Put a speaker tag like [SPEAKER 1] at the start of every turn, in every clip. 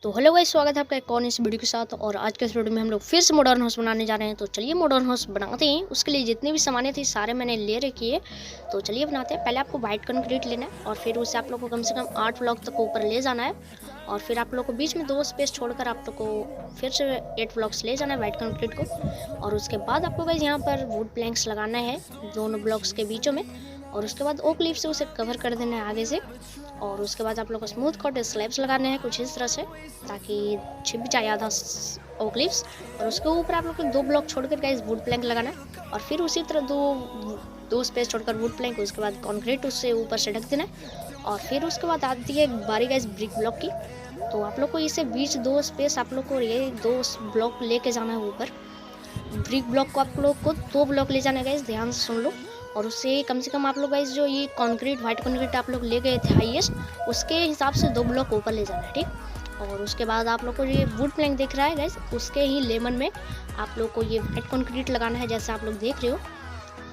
[SPEAKER 1] तो hello guys, स्वागत है आपका एक और इस वीडियो के साथ। और आज के इस वीडियो में हम लोग फिर से मॉडर्न हाउस बनाने जा रहे हैं। तो चलिए मॉडर्न हाउस बनाते हैं। उसके लिए जितनी भी सामानें थी सारे मैंने ले रखी है। तो चलिए बनाते हैं। पहले आपको वाइट कंक्रीट लेना है और फिर उसे आप लोग को कम से कम 8 ब्लॉक तक ऊपर ले जाना है। और फिर आप लोग को बीच में 2 स्पेस छोड़कर आप लोग को फिर से 8 ब्लॉक्स ले जाना है वाइट कंक्रीट को। और उसके बाद आपको गाइस यहाँ पर वुड प्लैंक्स लगाना है दोनों ब्लॉक्स के बीचों में। और उसके बाद ओक लीफ से उसे कवर कर देना है आगे से। और उसके बाद आप लोग को स्मूथ कट स्लैब्स लगाने हैं कुछ इस तरह से, ताकि छिप जाए आधा ओक लीव्स। और उसके ऊपर आप लोग को 2 ब्लॉक छोड़कर गाइस वुड प्लैंक लगाना है। और फिर उसी तरह दो स्पेस छोड़कर वुड प्लैंक, उसके बाद कंक्रीट उससे ऊपर से ढक देना है। और फिर उसके बाद आती है बारी गाइस ब्रिक ब्लॉक की। तो आप लोग को इसे बीच 2 स्पेस आप लोग को ये 2 ब्लॉक लेके जाना है ऊपर। ब्रिक ब्लॉक को आप लोग को 2 ब्लॉक ले जाना है गाइस, ध्यान से सुन लो। और उससे कम से कम आप लोग गाइस जो ये कंक्रीट वाइट कंक्रीट आप लोग ले गए थे हाईएस्ट, उसके हिसाब से 2 ब्लॉक ऊपर ले जाना है, ठीक। और उसके बाद आप लोग को ये वुड प्लैंक दिख रहा है गाइस, उसके ही लेमन में आप लोग को ये वाइट कंक्रीट लगाना है। जैसे आप लोग देख रहे हो,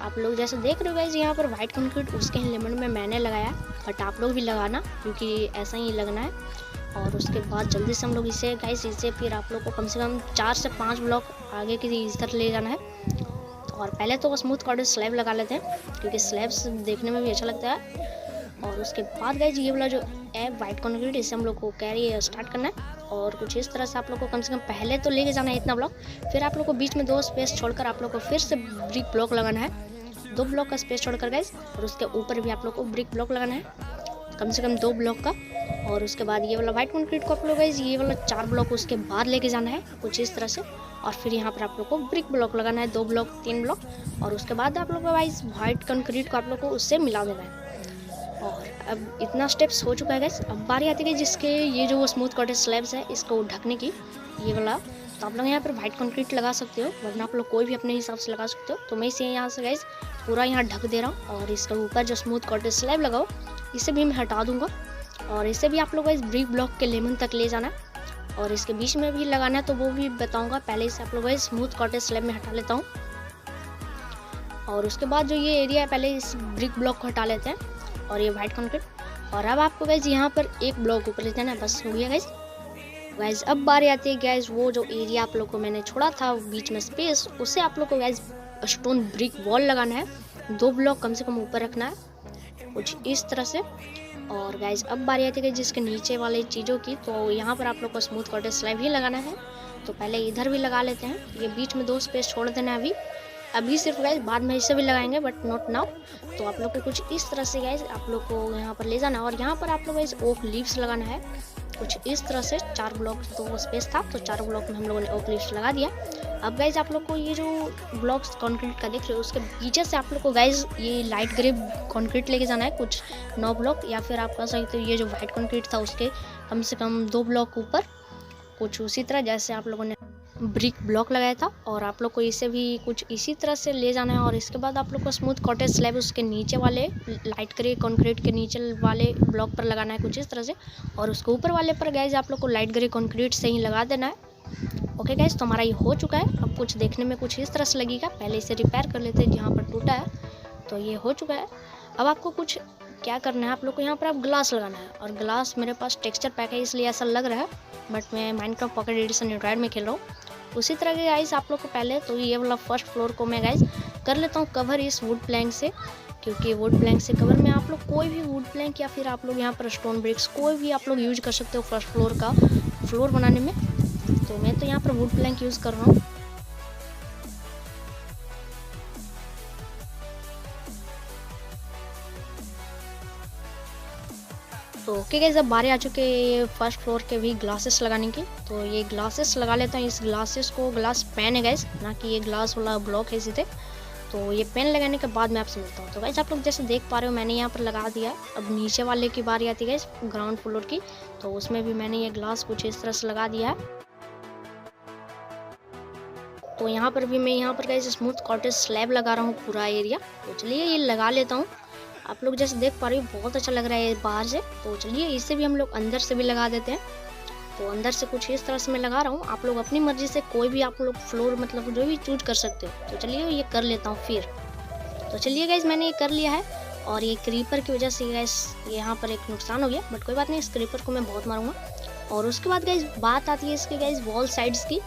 [SPEAKER 1] आप लोग जैसे देख रहे हो गाइस यहाँ पर वाइट कंक्रीट उसके ही लेमन में मैंने लगाया, बट आप लोग भी लगाना क्योंकि ऐसा ही लगना है। और उसके बाद जल्दी से हम लोग इसे गाइस इसे फिर आप लोग को कम से कम 4 से 5 ब्लॉक आगे की इधर ले जाना है। और पहले तो स्मूथ कॉर्डर स्लैब लगा लेते हैं क्योंकि स्लैब्स देखने में भी अच्छा लगता है। और उसके बाद गाइस ये वाला जो है वाइट कंक्रीट, इसे हम लोग को कैरी स्टार्ट करना है। और कुछ इस तरह से आप लोग को कम से कम पहले तो लेके जाना है इतना ब्लॉक। फिर आप लोग को बीच में 2 स्पेस छोड़कर आप लोग को फिर से ब्रिक ब्लॉक लगाना है, 2 ब्लॉक का स्पेस छोड़कर गाइस। और उसके ऊपर भी आप लोग को ब्रिक ब्लॉक लगाना है कम से कम 2 ब्लॉक का। और उसके बाद ये वाला वाइट कंक्रीट को आप लोग गाइस ये वाला 4 ब्लॉक उसके बाद लेके जाना है कुछ इस तरह से। और फिर यहाँ पर आप लोग को ब्रिक ब्लॉक लगाना है 2 ब्लॉक 3 ब्लॉक। और उसके बाद आप लोग को गाइस वाइट कंक्रीट को आप लोग को उससे मिला देना है। और अब इतना स्टेप्स हो चुका है गाइस। अब बारी आती है जिसके ये जो स्मूथ कॉटेज स्लैब्स है इसको ढकने की, ये वाला। तो आप लोग यहाँ पर वाइट कंक्रीट लगा सकते हो, वरना आप लोग कोई भी अपने हिसाब से लगा सकते हो। तो मैं इसे यहाँ से गाइस पूरा यहाँ ढक दे रहा हूँ। और इसके ऊपर जो स्मूथ कॉटेज स्लैब लगाओ इसे भी मैं हटा दूंगा। और इसे भी आप लोग गाइस ब्रिक ब्लॉक के लेमन तक ले जाना है। और इसके बीच में भी लगाना है तो वो भी बताऊंगा। पहले इसे आप लोग गाइस स्मूथ कॉटेज स्लैब में हटा लेता हूँ। और उसके बाद जो ये एरिया है पहले इस ब्रिक ब्लॉक को हटा लेते हैं और ये वाइट कंक्रीट। और अब आपको गाइस यहाँ पर 1 ब्लॉक ऊपर ले जाना है, बस हो गया गाइस। अब बारी आती है गाइस वो जो एरिया आप लोग को मैंने छोड़ा था बीच में स्पेस, उसे आप लोग को गाइस स्टोन ब्रिक वॉल लगाना है। 2 ब्लॉक कम से कम ऊपर रखना है कुछ इस तरह से। और गाइस अब बारी आती है जिसके नीचे वाले चीज़ों की, तो यहाँ पर आप लोग को स्मूथ कॉटेज स्लैब ही लगाना है। तो पहले इधर भी लगा लेते हैं, ये बीच में 2 स्पेस छोड़ देना है अभी सिर्फ गाइस, बाद में इसे भी लगाएंगे बट नॉट नाउ। तो आप लोग को कुछ इस तरह से गाइस आप लोग को यहाँ पर ले जाना है। और यहाँ पर आप लोग गाइस ओक लीव्स लगाना है कुछ इस तरह से। 4 ब्लॉक तो स्पेस था तो 4 ब्लॉक में हम लोगों ने ओक लीव्स लगा दिया। अब गाइस आप लोग को ये जो ब्लॉक्स कंक्रीट का देख रहे हो उसके पीछे से आप लोग को गाइस ये लाइट ग्रे कंक्रीट लेके जाना है कुछ 9 ब्लॉक, या फिर आप कह सकते हो ये जो वाइट कंक्रीट था उसके कम से कम 2 ब्लॉक ऊपर कुछ उसी तरह जैसे आप लोगों ने ब्रिक ब्लॉक लगाया था। और आप लोग को इसे भी कुछ इसी तरह से ले जाना है। और इसके बाद आप लोग को स्मूथ कॉटेज स्लैब उसके नीचे वाले लाइट ग्रे कंक्रीट के नीचे वाले ब्लॉक पर लगाना है कुछ इस तरह से। और उसके ऊपर वाले पर गाइस आप लोग को लाइट ग्रे कंक्रीट से ही लगा देना है। ओके गाइस, तो हमारा ये हो चुका है। अब कुछ देखने में कुछ इस तरह से लगेगा। पहले इसे रिपेयर कर लेते हैं जहाँ पर टूटा है। तो ये हो चुका है। अब आपको कुछ क्या करना है, आप लोग को यहाँ पर आप ग्लास लगाना है। और ग्लास मेरे पास टेक्सचर पैक है इसलिए ऐसा लग रहा है, बट मैं माइनक्राफ्ट पॉकेट एडिशन एंड्रॉइड में खेल रहा हूँ। उसी तरह के गाइस आप लोग को पहले तो ये वाला फर्स्ट फ्लोर को मैं गाइस कर लेता हूँ कवर इस वुड प्लैंक से, क्योंकि वुड प्लैंक से कवर में आप लोग कोई भी वुड प्लैंक या फिर आप लोग यहाँ पर स्टोन ब्रिक्स कोई भी आप लोग यूज कर सकते हो फर्स्ट फ्लोर का फ्लोर बनाने में। तो मैं तो यहाँ पर वुड प्लैंक यूज़ कर रहा हूँ। तो ओके गाइस, अब बारी आ चुके हैं फर्स्ट फ्लोर के भी ग्लासेस लगाने की। तो ये ग्लासेस लगा लेता हूँ। इस ग्लासेस को ग्लास पेन है गाइस, ना कि ये ग्लास वाला ब्लॉक है सीधे। तो ये पेन लगाने के बाद मैं आपसे मिलता हूँ। तो गाइस आप लोग जैसे देख पा रहे हो मैंने यहाँ पर लगा दिया। अब नीचे वाले की बारी आती है गाइस ग्राउंड फ्लोर की, तो उसमें भी मैंने ये ग्लास कुछ इस तरह से लगा दिया है। तो यहाँ पर भी मैं यहाँ पर गाइस स्मूथ कॉटेज स्लैब लगा रहा हूँ पूरा एरिया। तो चलिए ये लगा लेता हूँ। आप लोग जैसे देख पा रहे हो बहुत अच्छा लग रहा है बाहर से। तो चलिए इसे भी हम लोग अंदर से भी लगा देते हैं। तो अंदर से कुछ इस तरह से मैं लगा रहा हूँ। आप लोग अपनी मर्जी से कोई भी आप लोग फ्लोर मतलब जो भी चूज कर सकते हो। तो चलिए ये कर लेता हूँ फिर। तो चलिए गाइस मैंने ये कर लिया है। और ये क्रीपर की वजह से गाइस यहाँ पर एक नुकसान हो गया, बट कोई बात नहीं, इस क्रीपर को मैं बहुत मारूंगा। और उसके बाद गाइज बात आती है इसके गाइज वॉल साइड्स की।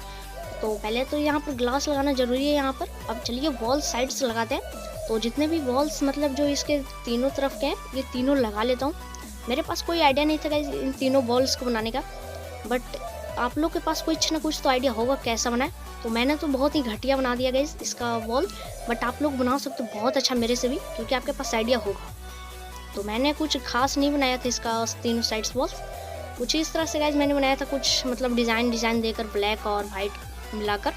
[SPEAKER 1] तो पहले तो यहाँ पर ग्लास लगाना ज़रूरी है यहाँ पर। अब चलिए वॉल साइड्स लगाते हैं। तो जितने भी वॉल्स मतलब जो इसके तीनों तरफ के हैं ये तीनों लगा लेता हूँ। मेरे पास कोई आइडिया नहीं था गाइज इन तीनों वॉल्स को बनाने का, बट आप लोग के पास कुछ ना कुछ तो आइडिया होगा कैसा बनाए। तो मैंने तो बहुत ही घटिया बना दिया गाइज इसका वॉल, बट आप लोग बना सकते हो बहुत अच्छा मेरे से भी, क्योंकि आपके पास आइडिया होगा। तो मैंने कुछ खास नहीं बनाया था इसका तीनों साइड्स वॉल्स, कुछ इस तरह से गाइज मैंने बनाया था, कुछ मतलब डिज़ाइन देकर ब्लैक और वाइट मिलाकर।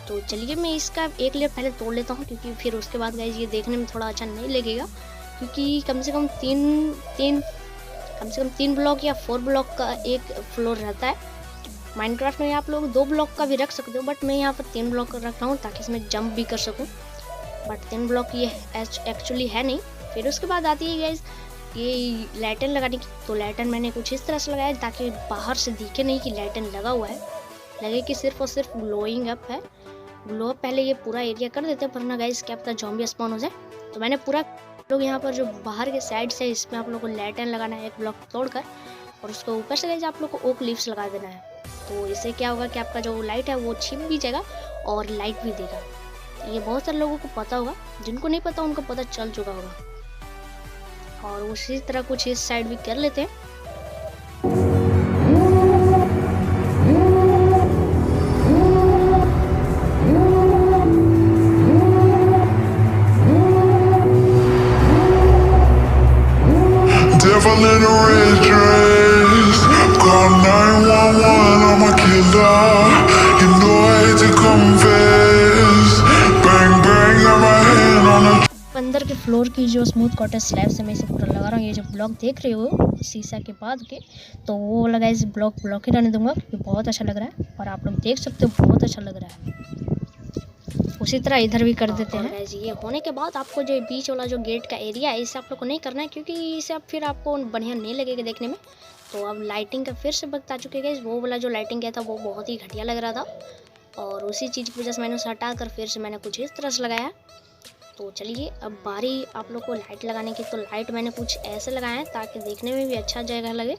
[SPEAKER 1] तो चलिए मैं इसका एक लेयर पहले तोड़ लेता हूँ, क्योंकि फिर उसके बाद गाइज ये देखने में थोड़ा अच्छा नहीं लगेगा, क्योंकि कम से कम तीन ब्लॉक या 4 ब्लॉक का एक फ्लोर रहता है। माइनक्राफ्ट में आप लोग 2 ब्लॉक का भी रख सकते हो, बट मैं यहाँ पर 3 ब्लॉक का रख रहा हूँ ताकि इसमें जंप भी कर सकूँ, बट 3 ब्लॉक ये एक्चुअली है नहीं। फिर उसके बाद आती है गाइज ये लाइटन लगाने की। तो लाइटन मैंने कुछ इस तरह से लगाया ताकि बाहर से दिखे नहीं कि लाइटन लगा हुआ है, लगे कि सिर्फ और सिर्फ ग्लोइंग अप है। ग्लो अप पहले ये पूरा एरिया कर देते हैं, वरना गाइज क्या पता ज़ॉम्बी स्पॉन हो जाए। तो मैंने पूरा लोग यहाँ पर जो बाहर के साइड से इसमें आप लोग को लाइटन लगाना है एक ब्लॉक तोड़कर, और उसको ऊपर से गाइज आप लोग को ओक लीव्स लगा देना है। तो इससे क्या होगा कि आपका जो लाइट है वो छिप भी जाएगा और लाइट भी देगा। ये बहुत सारे लोगों को पता होगा, जिनको नहीं पता उनको पता चल चुका होगा। और उसी तरह कुछ इस साइड भी कर लेते हैं।
[SPEAKER 2] Devil in a red dress, call 911, I'm a killer. You know I hate to confess. Bang bang, got my hand on the
[SPEAKER 1] अंदर के फ्लोर की जो स्मूथ कॉटेज स्लैब से मैं इसे पूरा लगा रहा हूँ। ये जो ब्लॉक देख रहे हो शीशा के बाद के, तो वो लगा इस ब्लॉक ही रहने दूंगा, क्योंकि बहुत अच्छा लग रहा है और आप लोग देख सकते हो बहुत अच्छा लग रहा है। उसी तरह इधर भी कर देते हैं। ये होने के बाद आपको जो बीच वाला जो गेट का एरिया है इसे आप लोग को नहीं करना है, क्योंकि इसे अब फिर आपको बढ़िया नहीं लगेगा देखने में। तो अब लाइटिंग का फिर से वक्त आ चुके हैं। वो वाला जो लाइटिंग किया था वो बहुत ही घटिया लग रहा था, और उसी चीज़ की वजह से मैंने उसे हटा कर फिर से मैंने कुछ इस तरह से लगाया। तो चलिए अब बारी आप लोग को लाइट लगाने की। तो लाइट मैंने कुछ ऐसे लगाए हैं ताकि देखने में भी अच्छा जगह लगे,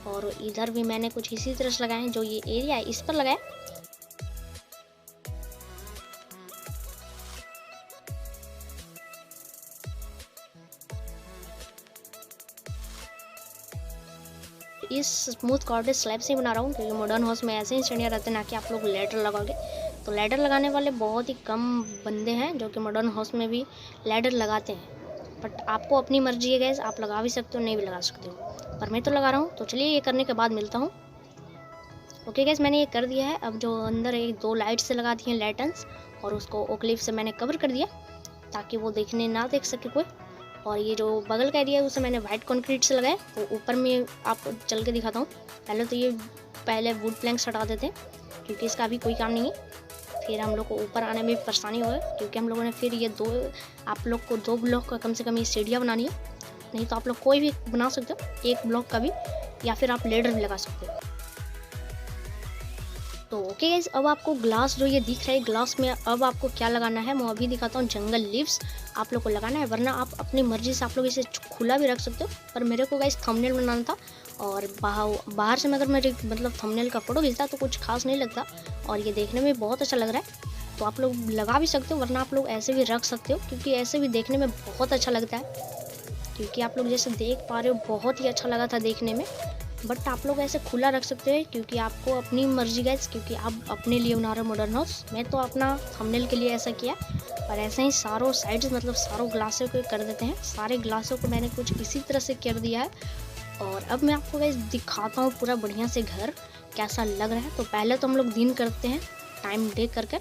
[SPEAKER 1] और इधर भी मैंने कुछ इसी तरह से लगाए हैं। जो ये एरिया है इस पर लगाए। इस स्मूथ कॉर्डेड स्लैब से ही बना रहा हूँ, क्योंकि मॉडर्न हाउस में ऐसे ही सीढ़ियाँ रहते हैं, ना कि आप लोग लैडर लगाओगे। तो लैडर लगाने वाले बहुत ही कम बंदे हैं जो कि मॉडर्न हाउस में भी लैडर लगाते हैं, बट आपको अपनी मर्जी है गैस, आप लगा भी सकते हो नहीं भी लगा सकते हो, पर मैं तो लगा रहा हूँ। तो चलिए ये करने के बाद मिलता हूँ। ओके गैस मैंने ये कर दिया है। अब जो अंदर एक 2 लाइट से लगा दी हैं लैटन्स, और उसको ओकलिफ से मैंने कवर कर दिया ताकि वो देखने ना देख सके कोई। और ये जो बगल का एरिया है उसे मैंने वाइट कंक्रीट से लगाया। तो ऊपर में आपको चल के दिखाता हूँ। पहले तो ये वुड प्लैंक्स हटा देते हैं, क्योंकि इसका अभी कोई काम नहीं है। फिर हम लोग को ऊपर आने में परेशानी होगा, क्योंकि हम लोगों ने फिर ये आप लोग को 2 ब्लॉक का कम से कम ये सीढ़ियाँ बनानी है। नहीं तो आप लोग कोई भी बना सकते हो 1 ब्लॉक का भी, या फिर आप लेडर भी लगा सकते हो। तो ओके गाइस, अब आपको ग्लास जो ये दिख रहा है ग्लास में अब आपको क्या लगाना है मैं अभी दिखाता हूँ। जंगल लीव्स आप लोग को लगाना है, वरना आप अपनी मर्जी से आप लोग इसे खुला भी रख सकते हो। पर मेरे को गाइस थंबनेल बनाना था, और बाहर से अगर मेरे मतलब थंबनेल का फोटो खींचता तो कुछ खास नहीं लगता, और ये देखने में बहुत अच्छा लग रहा है। तो आप लोग लगा भी सकते हो, वरना आप लोग ऐसे भी रख सकते हो, क्योंकि ऐसे भी देखने में बहुत अच्छा लगता है। क्योंकि आप लोग जैसे देख पा रहे हो बहुत ही अच्छा लगा था देखने में, बट आप लोग ऐसे खुला रख सकते हैं, क्योंकि आपको अपनी मर्जी गाइस, क्योंकि आप अपने लिए बना रहे हो मॉडर्न हाउस। मैं तो अपना थंबनेल के लिए ऐसा किया, और ऐसे ही सारों साइड्स मतलब सारों ग्लासों को कर देते हैं। सारे ग्लासों को मैंने कुछ इसी तरह से कर दिया है, और अब मैं आपको गाइस दिखाता हूँ पूरा बढ़िया से घर कैसा लग रहा है। तो पहले तो हम लोग दिन करते हैं टाइम डे करके।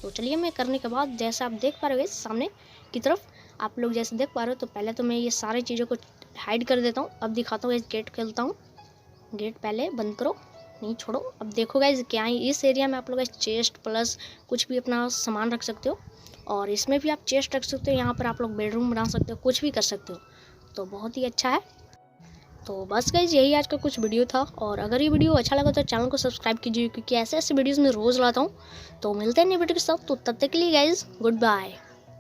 [SPEAKER 1] तो चलिए मैं करने के बाद जैसा आप देख पा रहे हो सामने की तरफ आप लोग जैसे देख पा रहे हो, तो पहले तो मैं ये सारी चीज़ों को हाइड कर देता हूँ। अब दिखाता हूँ गेट खोलता हूँ। गेट पहले बंद करो, नहीं छोड़ो। अब देखो गाइस क्या है इस एरिया में आप लोग चेस्ट प्लस कुछ भी अपना सामान रख सकते हो, और इसमें भी आप चेस्ट रख सकते हो। यहाँ पर आप लोग बेडरूम बना सकते हो, कुछ भी कर सकते हो। तो बहुत ही अच्छा है। तो बस गाइज यही आज का कुछ वीडियो था, और अगर ये वीडियो अच्छा लगा तो चैनल को सब्सक्राइब कीजिए, क्योंकि ऐसे ऐसे वीडियोज़ में रोज़ लाता हूँ। तो मिलते हैं नई वीडियो के साथ, तो तब तक के लिए गाइज गुड बाय।